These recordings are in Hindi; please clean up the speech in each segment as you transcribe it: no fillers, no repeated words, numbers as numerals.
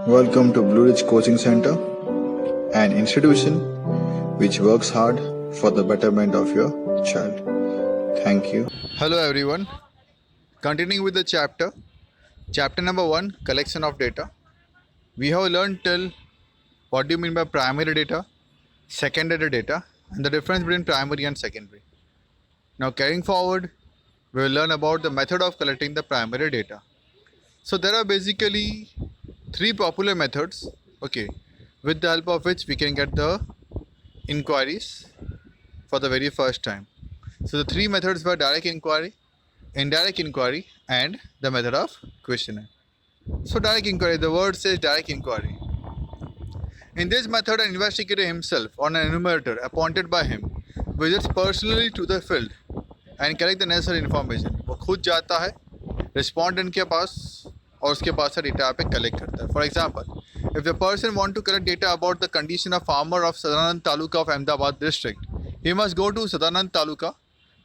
Welcome to Blue Ridge Coaching Center, an institution which works hard for the betterment of your child. Thank you. Hello everyone. Continuing with the chapter number 1, collection of data. We have learned till what do you mean by primary data, secondary data, and the difference between primary and secondary. Now carrying forward, we will learn about the method of collecting the primary data. So there are basically 3 popular methods, okay, with the help of which we can get the inquiries for the very first time. So the 3 methods were direct inquiry, indirect inquiry, and the method of questionnaire. So direct inquiry, the word says direct inquiry. In this method, an investigator himself or an enumerator appointed by him visits personally to the field and collect the necessary information. वो खुद जाता है respondent के पास और उसके पास से डेटा पे कलेक्ट करता है. For example, if the person want to collect data about the condition of farmer of Sadanand Taluka of Ahmedabad district, he must go to Sadanand Taluka,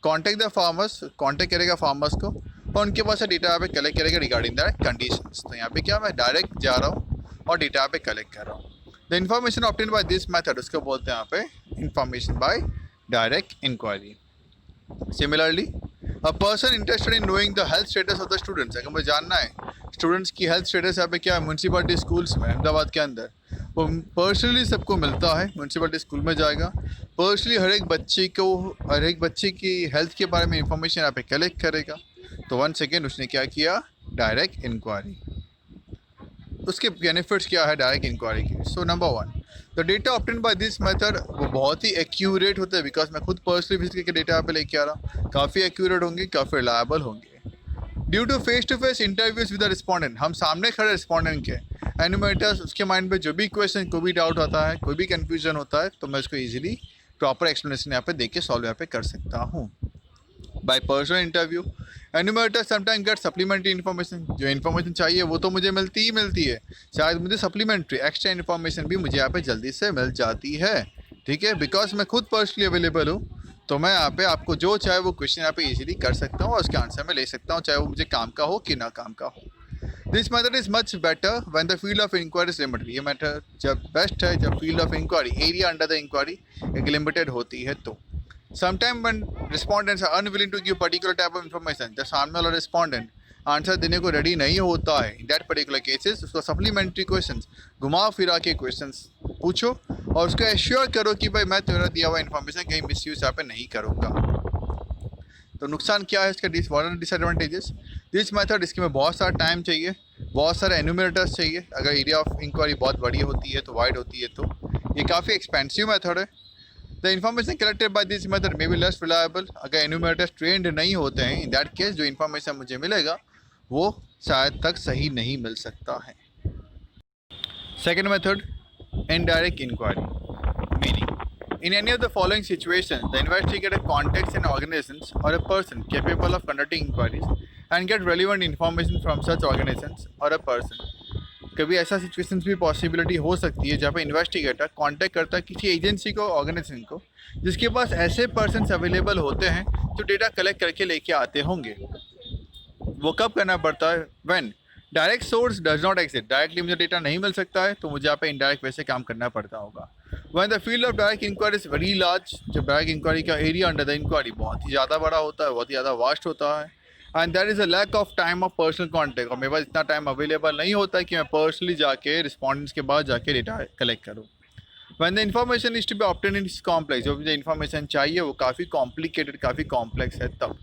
contact the farmers, contact करेगा farmers को और उनके पास से डेटा पे कलेक्ट करेगा रिगार्डिंग द कंडीशंस. तो यहाँ पे क्या मैं डायरेक्ट जा रहा हूँ और डेटा पे कलेक्ट कर रहा हूँ. The information obtain by this method उसको बोलते हैं यहाँ पे information by direct inquiry. Similarly a person interested in knowing the health status of the students, अगर मुझे जानना है स्टूडेंट्स की हेल्थ स्टेटस यहाँ पे क्या है म्यूनसिपलिटी स्कूल्स में अहमदाबाद के अंदर, वो पर्सनली सबको मिलता है. म्यूनसिपलिटी स्कूल में जाएगा, पर्सनली हर एक बच्चे की हेल्थ के बारे में इंफॉर्मेशन यहाँ पे कलेक्ट करेगा. तो वन सेकेंड उसने क्या किया, डायरेक्ट इंक्वायरी. उसके बेनिफिट्स क्या है डायरेक्ट इंक्वायरी के. So number 1, the data obtain by this method वो बहुत ही एक्यूरेट होते हैं, बिकॉज मैं खुद पर्सनली विजिट करके डेटा यहाँ पे लेके आ रहा हूँ. काफ़ी एक्यूरेट होंगे, काफ़ी रिलायबल होंगे. Due to face to face interviews with the respondent, हम सामने खड़े रिस्पॉन्डेंट के एनुमरेटर्स, उसके माइंड पे जो भी क्वेश्चन, कोई भी डाउट होता है, कोई भी कन्फ्यूजन होता है, तो मैं उसको ईजिली प्रॉपर एक्सप्लेनेशन यहाँ पे देख के सॉल्व यहाँ पे कर सकता हूँ. By personal interview enumerator sometime get supplementary information. जो इन्फॉर्मेशन चाहिए वो तो मुझे मिलती ही मिलती है, शायद मुझे सप्लीमेंट्री एक्स्ट्रा इन्फॉर्मेशन भी मुझे यहाँ पे जल्दी से मिल जाती है. ठीक है, बिकॉज मैं खुद पर्सनली अवेलेबल हूँ, तो मैं यहाँ पे आपको जो चाहे वो क्वेश्चन यहाँ पे इजीली कर सकता हूँ और उसके आंसर में ले सकता हूँ, चाहे वो मुझे काम का हो कि ना काम का हो. This method is much better when the field of inquiry is limited. ये मेथड जब बेस्ट है जब field of inquiry, area under the inquiry एक लिमिटेड होती है. तो sometime when respondents are unwilling to give particular type of information, जब सामने वाला रिस्पॉन्डेंट आंसर देने को रेडी नहीं होता है, इन दैट पर्टिकुलर केसेस उसको सप्लीमेंट्री क्वेश्चंस, घुमा फिरा के क्वेश्चंस पूछो और उसको एश्योर करो कि भाई मैं तुम्हारा दिया हुआ इन्फॉर्मेशन कहीं मिस यूज यहाँ पे नहीं करूँगा. तो नुकसान क्या है इसका, डिसएडवांटेजेस. दिस मेथड, इसके में बहुत सारा टाइम चाहिए, बहुत सारे एनुमरेटर्स चाहिए. अगर एरिया ऑफ इंक्वायरी बहुत बड़ी होती है तो वाइड होती है, तो ये काफ़ी एक्सपेंसिव मेथड है. The information collected by this method may be less reliable. अगर एनुमरेटर्स ट्रेंड नहीं होते हैं, इन दैट केस जो इन्फॉर्मेशन मुझे मिलेगा वो शायद तक सही नहीं मिल सकता है. Second method, indirect inquiry. Meaning, in any of the following situations, the investigator contacts an organization or a person capable of conducting inquiries and get relevant information from such organizations or a person. कभी ऐसा सिचुएशंस भी पॉसिबिलिटी हो सकती है जहाँ पे इन्वेस्टिगेटर कांटेक्ट करता है किसी एजेंसी को, ऑर्गेनाइजेशन को, जिसके पास ऐसे पर्सन्स अवेलेबल होते हैं जो डेटा कलेक्ट करके लेके आते होंगे. वो कब करना पड़ता है, when direct source does not exist. Directly मुझे डेटा नहीं मिल सकता है तो मुझे यहाँ पे इनडायरेक्ट वैसे काम करना पड़ता होगा. When the field of direct inquiry is very large, जब डायरेक्ट इंक्वायरी का एरिया अंडर द इंक्वायरी बहुत ही ज़्यादा बड़ा होता है, बहुत ही ज़्यादा वास्ट होता है, and there is a lack of time of personal contact, और मेरे पास इतना टाइम अवेलेबल नहीं होता है कि मैं पर्सनली जाके रिस्पॉन्डेंट्स के पास जाके डेटा कलेक्ट करूँ. When the information is to be obtain in complex, जो मुझे इन्फॉर्मेशन चाहिए वो काफ़ी कॉम्प्लिकेटेड, काफ़ी कॉम्प्लेक्स है. तब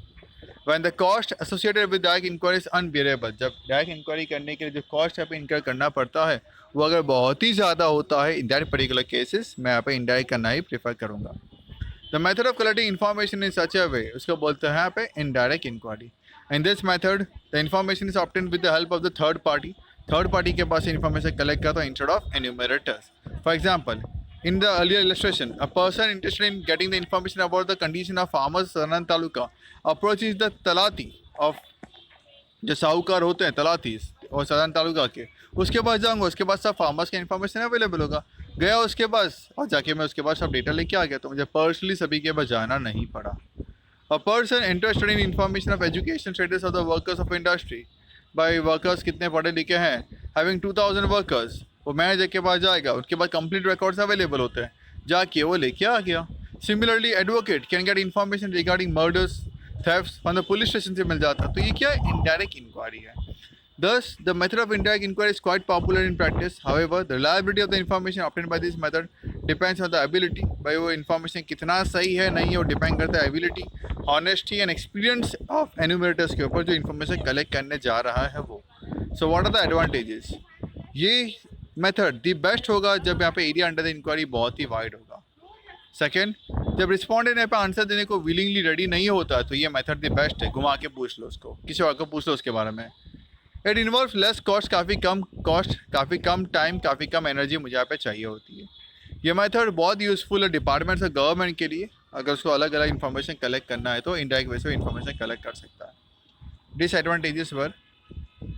when the cost associated with direct inquiry is unbearable, जब डायरेक्ट इंक्वायरी करने के लिए जो कॉस्ट यहाँ पे इनकर करना पड़ता है वो अगर बहुत ही ज़्यादा होता है, इन दैट पर्टिकुलर केसेस मैं यहाँ पे इनडायरेक्ट करना ही प्रेफर करूँगा. The method of collecting information in such a way, उसको बोलते हैं यहाँ पे indirect inquiry. In this method the information is obtain with the help of the third party के पास इन्फॉर्मेशन कलेक्ट करता है instead of enumerators. For example, in the earlier illustration, a person interested in getting the information about the condition of farmers Sadanand Taluka approaches the talati of, जो साहूकार होते हैं तलातीस और सदन तालुका के, उसके पास जाऊंगा, उसके पास सब फार्मर्स का इन्फॉर्मेशन अवेलेबल होगा. गया उसके पास और जाके मैं उसके पास सब डेटा लेके आ गया, तो मुझे पर्सनली सभी के पास जाना नहीं पड़ा. अ person interested in information of education status of the workers of industry, by workers कितने पढ़े लिखे हैं, हैविंग 2000 वर्कर्स वो मैनेजर के पास जाएगा, उसके बाद कंप्लीट रिकॉर्ड्स अवेलेबल होते हैं, जाके वो लेके आ गया। Similarly advocate can get information regarding murders, thefts from the police station से मिल जाता। तो ये क्या है? इनडायरेक्ट इंक्वायरी है। Thus, the method of indirect inquiry is quite popular in practice. However, the reliability of the information obtained by this method depends on the ability. भाई वो information कितना सही है नहीं है, वो डिपेंड करता है ability, honesty and experience of enumerators के ऊपर जो information collect करने जा रहा है वो। So what are the advantages? ये method the best होगा जब यहाँ पे area under the inquiry बहुत ही wide होगा। सेकेंड, जब रिस्पॉन्डेंट यहाँ पे आंसर देने को विलिंगली रेडी नहीं होता तो ये मेथड द बेस्ट है। घुमा के पूछ लो उसको, किसी और को पूछ लो उसके बारे में। इट इन्वॉल्व लेस कॉस्ट, काफ़ी कम कॉस्ट, काफ़ी कम टाइम, काफ़ी कम एनर्जी मुझे यहाँ पे चाहिए होती है। ये मेथड बहुत यूज़फुल है डिपार्टमेंट्स और गवर्नमेंट के लिए। अगर उसको अलग अलग इन्फॉर्मेशन कलेक्ट करना है तो इनडायरेक्ट वे से इन्फॉर्मेशन कलेक्ट कर सकता है। Disadvantages were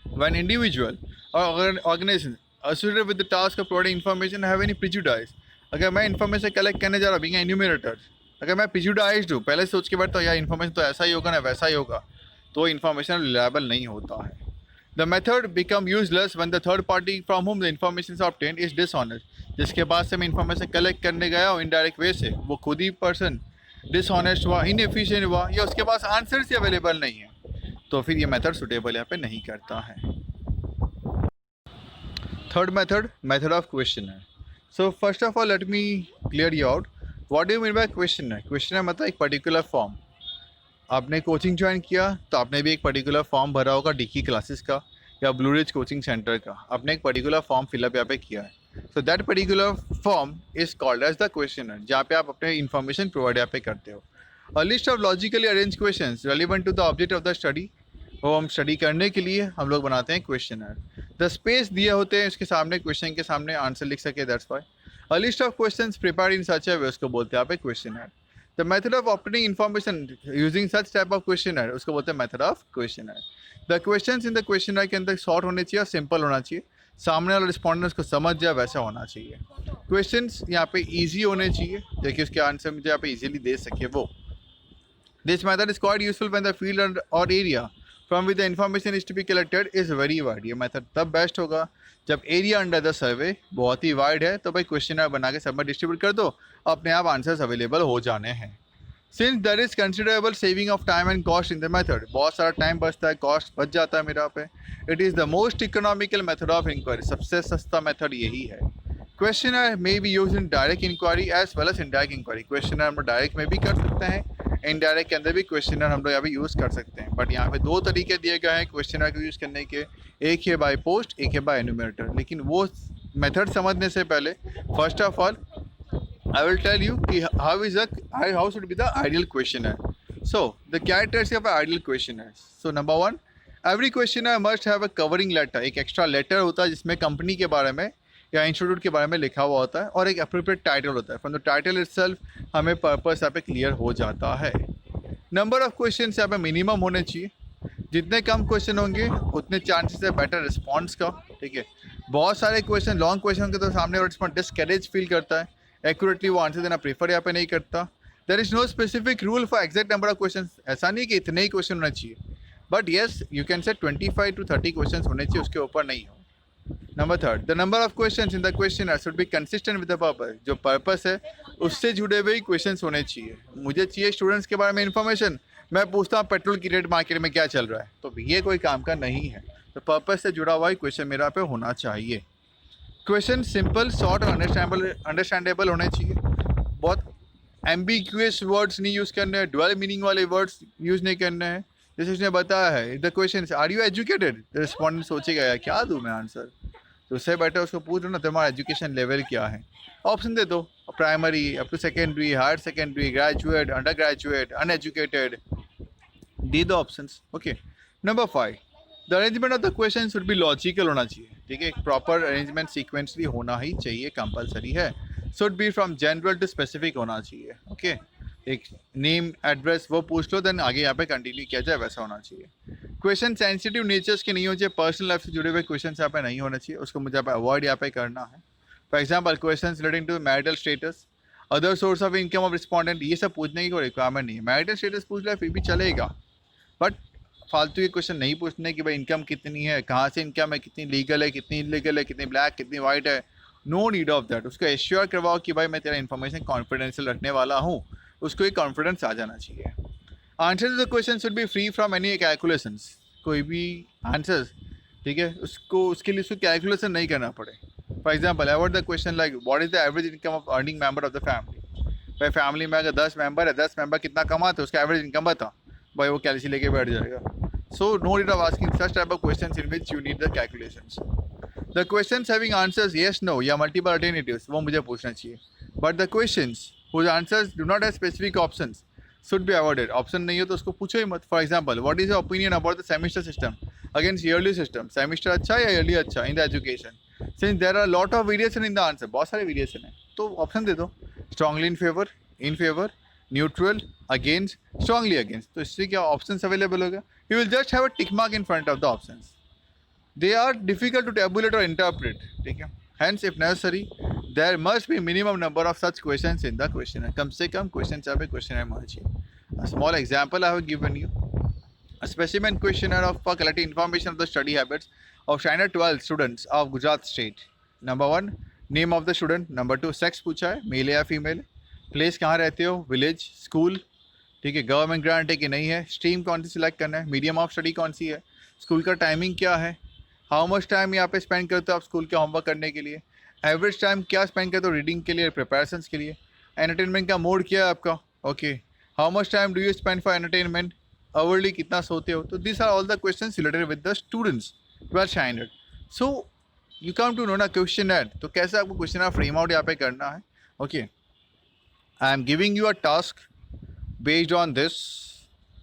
when individual or organization associated with the task of providing information have any prejudice. अगर मैं इन्फॉर्मेशन कलेक्ट करने जा रहा हूँ बीइंग एन्यूमरेटर, अगर मैं प्रिजुडाइज्ड हूँ, पहले सोच के बैठता हूँ यार इन्फॉर्मेशन तो ऐसा ही होगा ना वैसा ही होगा, तो इन्फॉर्मेशन रिलायबल नहीं होता है। The method become useless when the third party from whom the information is obtained is dishonest. जिसके पास से मैं इन्फॉर्मेशन कलेक्ट करने गया हूँ इनडायरेक्ट वे से, वो खुद ही पर्सन डिसऑनेस्ट हुआ, इनएफिशिएंट हुआ, या उसके पास आंसर्स ही अवेलेबल नहीं है, तो फिर ये मेथड सुटेबल यहाँ पे नहीं करता है। Third method, method of questionnaire. So first of all let me clear you out what do you mean by questionnaire. Questionnaire मतलब एक पर्टिकुलर फॉर्म। आपने कोचिंग ज्वाइन किया तो आपने भी एक पर्टिकुलर फॉर्म भरा होगा डीकी क्लासेस का या ब्लू रिज कोचिंग सेंटर का, आपने एक पर्टिकुलर फॉर्म फिलअप यहाँ पे किया है। So that particular form is called as the questionnaire, जहाँ पे आप अपने इन्फॉर्मेशन प्रोवाइड यहाँ पे करते हो। A list of logically arrange questions relevant to the object of the study, वो हम स्टडी करने के लिए हम लोग बनाते हैं क्वेश्चनर। द स्पेस दिए होते हैं उसके सामने, क्वेश्चन के सामने आंसर लिख सके, that's why. A list of questions prepared in such a way, उसको बोलते हैं यहाँ पे questionnaire. The method of obtaining information using such type of questionnaire उसको बोलते हैं method of questionnaire. The questions in the questionnaire के अंदर शॉर्ट होने चाहिए और सिंपल होना चाहिए, सामने वाला रिस्पॉन्डेंट उसको समझ जाए वैसा होना चाहिए। क्वेश्चंस यहाँ पे इजी होने चाहिए ताकि उसके आंसर मुझे यहाँ पे इजीली दे सके वो। This method is quite useful when the field or area from which the information is to be collected is very wide. ये मेथड तब बेस्ट होगा जब एरिया अंडर द सर्वे बहुत ही वाइड है, तो भाई क्वेश्चनर बना के सब में डिस्ट्रीब्यूट कर दो, अपने आप आंसर्स अवेलेबल हो जाने हैं। Since there is considerable saving of time and cost in the method, बहुत सारा टाइम बचता है, कॉस्ट बच जाता है मेरा पे। It is the most economical method of inquiry, सबसे सस्ता मेथड यही है। Questionnaire may be use in direct inquiry as well as indirect inquiry. Questionnaire हम लोग डायरेक्ट में भी कर सकते हैं, इनडायरेक्ट के अंदर भी क्वेश्चनर हम लोग यहाँ पे यूज़ कर सकते हैं। बट यहाँ पे दो तरीके दिए गए हैं क्वेश्चनर को यूज़ करने के, एक है बाय पोस्ट, एक है बाय एन्यूमरेटर। लेकिन वो मेथड समझने से पहले first of all I will tell you कि how should be the ideal questionnaire. So the characteristics of an ideal questionnaire. So number one, every questionnaire must have a covering letter. एक extra letter होता है जिसमें कंपनी के बारे में या इंस्टीट्यूट के बारे में लिखा हुआ होता है, और एक appropriate title होता है। From the title itself हमें पर्पस यहाँ पे क्लियर हो जाता है। नंबर ऑफ क्वेश्चन यहाँ पे मिनिमम होने चाहिए, जितने कम क्वेश्चन होंगे उतने चांसेस है बेटर रिस्पॉन्स का। ठीक है, बहुत सारे क्वेश्चन लॉन्ग क्वेश्चन के तो सामने वाला रिस्पॉन्स डिस्करेज फील करता है, एक्यूरेटली वो आंसर देना प्रेफर यहाँ पे नहीं करता। There is no specific rule for exact number of question, ऐसा नहीं कि इतने ही क्वेश्चन होना चाहिए, but yes you can say 25 to 30 question होने चाहिए, उसके ऊपर नहीं हो। Number third, the number of question in the question should be consistent with the purpose, जो पर्पस है उससे जुड़े हुए ही क्वेश्चन होने चाहिए। मुझे चाहिए स्टूडेंट्स के बारे में इन्फॉर्मेशन, मैं पूछता हूँ पेट्रोल की रेट मार्केट में क्या चल रहा है, तो ये कोई काम का नहीं है। तो पर्पस से जुड़ा हुआ ही क्वेश्चन मेरा पे होना चाहिए। क्वेश्चन सिंपल, शॉर्ट और अंडरस्टैंडेबल होने चाहिए। बहुत एम्बिग्यूअस वर्ड्स नहीं यूज़ करने हैं, डुअल मीनिंग वाले वर्ड्स यूज़ नहीं करने हैं। जैसे उसने बताया है the question are you educated, respondent सोचेगा यार क्या दूँ मैं आंसर, तो उससे बेटर उसको पूछ लो ना तुम्हारा एजुकेशन लेवल क्या है, ऑप्शन दे दो, primary up to secondary, higher secondary, graduate, undergraduate, uneducated, दी दो options. Okay. Number 5, the arrangement of the question should be logical होना चाहिए। ठीक है, एक प्रॉपर अरेंजमेंट सीक्वेंसली होना ही चाहिए, कंपलसरी है। Should be from general to specific होना चाहिए। ओके, एक नेम एड्रेस वो पूछ लो, देन आगे यहाँ पे कंटिन्यू किया जाए, वैसा होना चाहिए। क्वेश्चन सेंसिटिव नेचर्स के नहीं होने चाहिए, पर्सनल लाइफ से जुड़े हुए क्वेश्चन यहाँ पे नहीं होने चाहिए, उसको मुझे यहाँ पे अवॉइड यहाँ पे करना है। For example question relating to marital status, other source of income of respondent, ये सब पूछने की कोई रिक्वायरमेंट नहीं है। मैरिटल स्टेटस पूछ ले फिर भी चलेगा, बट फालतू के क्वेश्चन नहीं पूछने कि भाई इनकम कितनी है, कहाँ से इनकम है, कितनी लीगल है, कितनी इलीगल है, कितनी ब्लैक, कितनी वाइट है. No need of that. उसको एश्योर करवाओ कि भाई मैं तेरा इन्फॉर्मेशन कॉन्फिडेंशियल रखने वाला हूँ. उसको एक कॉन्फिडेंस आ जाना चाहिए. Answer to the question should be free from any calculations. कोई भी आंसर्स, ठीक है, उसको उसके लिए उसको कैलकुलेशन नहीं करना पड़े. For example, about the question like what is the average income of earning member of the family. भाई फैमिली में अगर 10 मेंबर है, 10 मेंबर कितना कमाते हैं, उसका एवरेज इनकम बता. भाई वो कैलसी लेके बैठ जाएगा. So no need of asking such type of questions in which you need the calculations. The questions having answers yes no या मल्टीपल अल्टरनेटिव्स वो मुझे पूछना चाहिए. But the questions whose answers do not have specific options should be avoided. Option नहीं हो तो उसको पूछो ही मत. For example, what is your opinion about the semester system against yearly system. Semester अच्छा है या ईयरली अच्छा in the education. Since there are lot of variation in the answer, बहुत सारे वेरिएशन है, तो ऑप्शन दे दो. Strongly in favour, neutral, against, strongly against. तो इससे क्या ऑप्शन अवेलेबल होगा. You will just have a tick mark in front of the option. They are difficult to tabulate और इंटरप्रेट. ठीक है. Hence, if necessary, there must be minimum number of such questions in the questionnaire. कम से कम questions आप questionnaire में होना चाहिए. A small example I have given you. A specimen questionnaire of for collecting information of the study habits of standard 12 students of Gujarat state. Number 1, name of the student. Number 2, sex पूछा है, मेल या फीमेल. प्लेस कहाँ रहते हो, विलेज, स्कूल, ठीक है, गवर्नमेंट ग्रांट है कि नहीं है, स्ट्रीम कौन सी सिलेक्ट करना है, मीडियम ऑफ स्टडी कौन सी है, स्कूल का टाइमिंग क्या है, हाउ मच टाइम यहाँ पे स्पेंड करते हो आप स्कूल के होमवर्क करने के लिए, एवरेज टाइम क्या स्पेंड करते हो रीडिंग के लिए, प्रिपरेशंस के लिए, एंटरटेनमेंट का मोड क्या है आपका, okay, how much time do you spend for entertainment, hourly कितना सोते हो. तो this are all the questions related with the students 12th standard. So you come to know ना क्वेश्चन. तो कैसे आपको क्वेश्चन फ्रेम आउट यहाँ पे करना है. Okay, I am giving you a task based on this.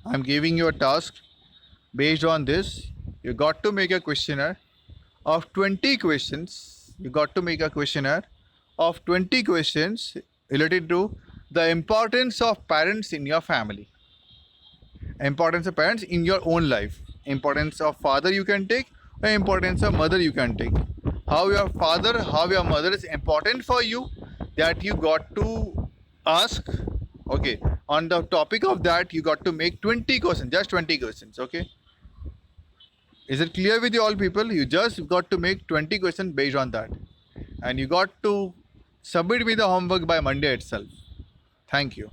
I'm giving you a task based on this. You got to make a questionnaire of 20 questions. You got to make a questionnaire of 20 questions related to the importance of parents in your family, importance of parents in your own life, importance of father you can take, or importance of mother you can take. How your father, how your mother is important for you, that you got to ask. Okay, on the topic of that you got to make 20 questions, just 20 questions. Okay, is it clear with you all people? You just got to make 20 questions based on that, and you got to submit me the homework by Monday itself. Thank you.